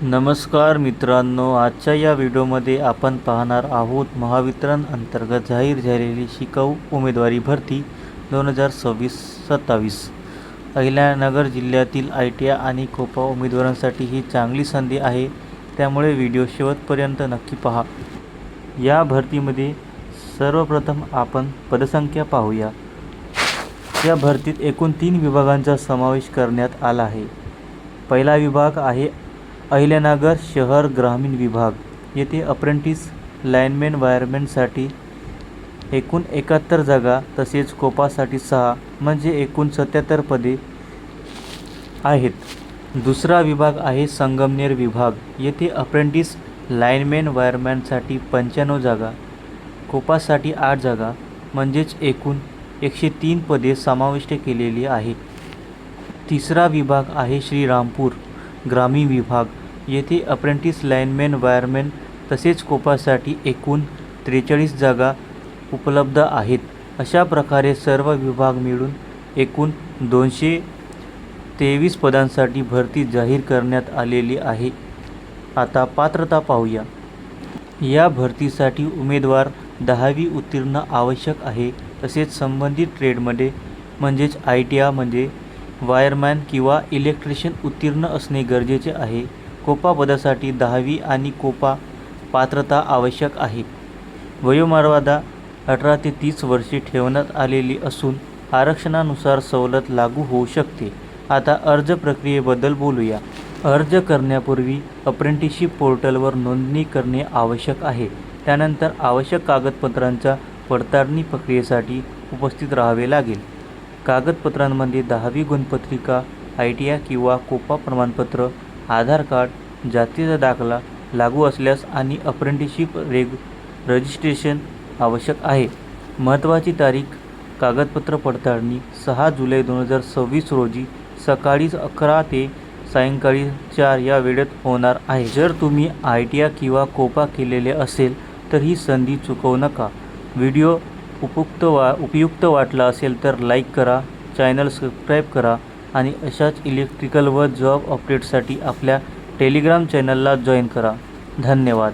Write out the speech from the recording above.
नमस्कार मित्रांनो, आजच्या या व्हिडिओमध्ये आपण पाहणार आहोत महावितरण अंतर्गत जाहीर झालेली शिकाऊ उमेदवारी भरती 2026-27 अहिल्यानगर जिल्ह्यातील ITI आणि कोपा उमेदवारांसाठी ही चांगली संधी आहे, त्यामुळे व्हिडिओ शेवटपर्यंत नक्की पहा। या भरतीमध्ये सर्वप्रथम आपण पदसंख्या पाहूया। या भरतीत एकूण 3 विभागांचा समावेश करण्यात आला आहे। पहिला विभाग आहे अहिल्यानगर शहर ग्रामीण विभाग। येथे अप्रेंटिस लाईनमॅन वायरमॅनसाठी एकूण 71 जागा, तसेच कोपासाठी 6 म्हणजे एकूण 77 पदे आहेत। दुसरा विभाग आहे संगमनेर विभाग। येथे अप्रेंटिस लाईनमॅन वायरमॅनसाठी 95 जागा, कोपासाठी 8 जागा म्हणजेच एकूण 103 पदे समाविष्ट केलेली आहे। तिसरा विभाग आहे श्रीरामपूर ग्रामीण विभाग। येथे अप्रेंटिस लाईनमॅन वायरमॅन तसेच कोपासाठी एकूण 43 जागा उपलब्ध आहेत। अशा प्रकारे सर्व विभाग मिळून एकूण 223 पदांसाठी भरती जाहीर करण्यात आलेली आहे। आता पात्रता पाहूया। या भरतीसाठी उमेदवार 10वी उत्तीर्ण आवश्यक आहे, तसेच संबंधित ट्रेडमध्ये म्हणजेच ITI म्हणजे वायरमॅन किंवा इलेक्ट्रिशियन उत्तीर्ण असणे गरजेचे आहे। कोपा पदासाठी 10वी आणि कोपा पात्रता आवश्यक आहे। वयोमर्यादा 18 ते 30 वर्षे ठेवण्यात आलेली असून आरक्षणानुसार सवलत लागू होऊ शकते। आता अर्ज प्रक्रियेबद्दल बोलूया। अर्ज करण्यापूर्वी अप्रेंटिसशिप पोर्टलवर नोंदणी करणे आवश्यक आहे। त्यानंतर आवश्यक कागदपत्रांच्या पडताळणी प्रक्रियेसाठी उपस्थित राहावे लागेल। कागदपत्रांमध्ये 10वी गुणपत्रिका, ITI किंवा कोपा प्रमाणपत्र, आधार कार्ड, जातीचा दाखला लागू असल्यास आणि अप्रेंटिसशिप रजिस्ट्रेशन आवश्यक आहे। महत्त्वाची तारीख कागदपत्र पडताळणी 6 जुलै 2026 रोजी सकाळी 11 ते सायंकाळी 4 या वेळेत होणार आहे। जर तुम्ही ITI किंवा कोपा केलेले असेल तर ही संधी चुकवू नका। व्हिडिओ उपयुक्त वाटला असेल तर लाईक करा, चॅनल सबस्क्राईब करा आणि अशाच इलेक्ट्रिकल व जॉब अपडेट्ससाठी आपल्या टेलिग्राम चॅनलला जॉईन करा। धन्यवाद।